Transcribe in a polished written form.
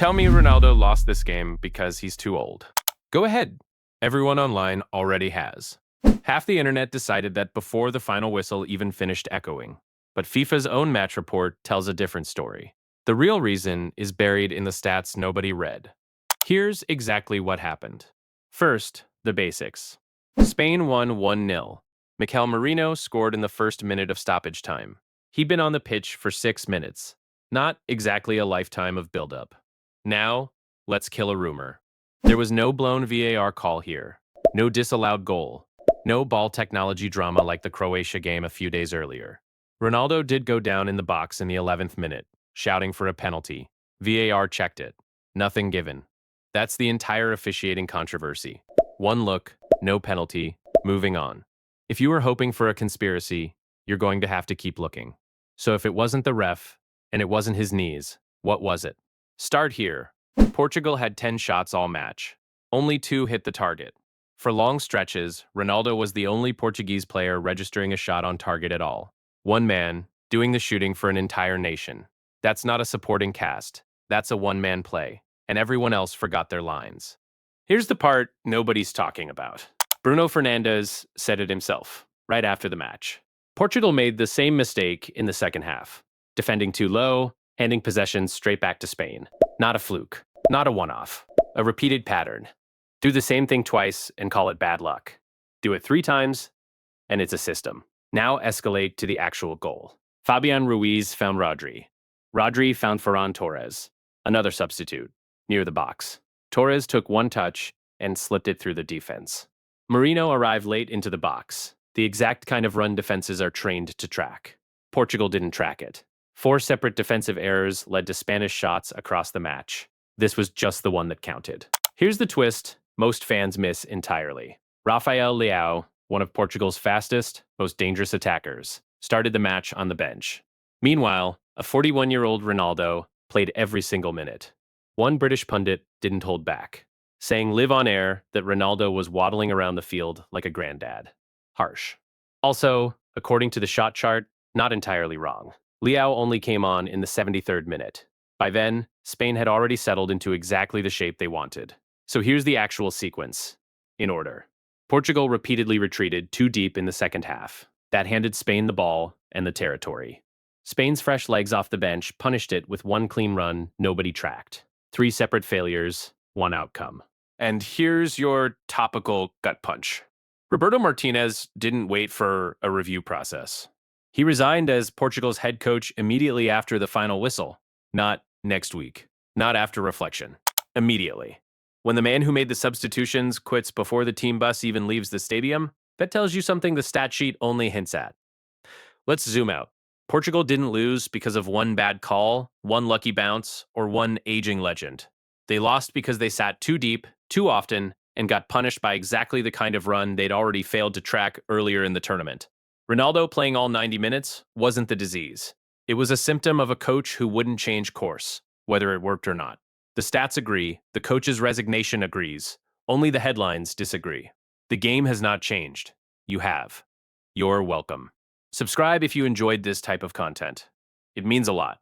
Tell me Ronaldo lost this game because he's too old. Go ahead. Everyone online already has. Half the internet decided that before the final whistle even finished echoing. But FIFA's own match report tells a different story. The real reason is buried in the stats nobody read. Here's exactly what happened. First, the basics. Spain won 1-0. Mikel Merino scored in the first minute of stoppage time. He'd been on the pitch for 6 minutes. Not exactly a lifetime of build-up. Now, let's kill a rumor. There was no blown VAR call here. No disallowed goal. No ball technology drama like the Croatia game a few days earlier. Ronaldo did go down in the box in the 11th minute, shouting for a penalty. VAR checked it. Nothing given. That's the entire officiating controversy. One look, no penalty, moving on. If you were hoping for a conspiracy, you're going to have to keep looking. So if it wasn't the ref, and it wasn't his knees, what was it? Start here. Portugal had 10 shots all match. Only 2 hit the target. For long stretches, Ronaldo was the only Portuguese player registering a shot on target at all. One man, doing the shooting for an entire nation. That's not a supporting cast. That's a one-man play. And everyone else forgot their lines. Here's the part nobody's talking about. Bruno Fernandes said it himself, right after the match. Portugal made the same mistake in the second half. Defending too low, handing possessions straight back to Spain. Not a fluke. Not a one-off. A repeated pattern. Do the same thing twice and call it bad luck. Do it 3 times, and it's a system. Now escalate to the actual goal. Fabian Ruiz found Rodri. Rodri found Ferran Torres, another substitute, near the box. Torres took one touch and slipped it through the defense. Merino arrived late into the box, the exact kind of run defenses are trained to track. Portugal didn't track it. 4 separate defensive errors led to Spanish shots across the match. This was just the one that counted. Here's the twist most fans miss entirely. Rafael Leao, one of Portugal's fastest, most dangerous attackers, started the match on the bench. Meanwhile, a 41-year-old Ronaldo played every single minute. One British pundit didn't hold back, saying live on air that Ronaldo was waddling around the field like a granddad. Harsh. Also, according to the shot chart, not entirely wrong. Leao only came on in the 73rd minute. By then, Spain had already settled into exactly the shape they wanted. So here's the actual sequence, in order. Portugal repeatedly retreated too deep in the second half. That handed Spain the ball and the territory. Spain's fresh legs off the bench punished it with one clean run nobody tracked. 3 separate failures, 1 outcome. And here's your topical gut punch. Roberto Martinez didn't wait for a review process. He resigned as Portugal's head coach immediately after the final whistle. Not next week. Not after reflection. Immediately. When the man who made the substitutions quits before the team bus even leaves the stadium, that tells you something the stat sheet only hints at. Let's zoom out. Portugal didn't lose because of one bad call, one lucky bounce, or one aging legend. They lost because they sat too deep, too often, and got punished by exactly the kind of run they'd already failed to track earlier in the tournament. Ronaldo playing all 90 minutes wasn't the disease. It was a symptom of a coach who wouldn't change course, whether it worked or not. The stats agree, the coach's resignation agrees, only the headlines disagree. The game has not changed. You have. You're welcome. Subscribe if you enjoyed this type of content. It means a lot.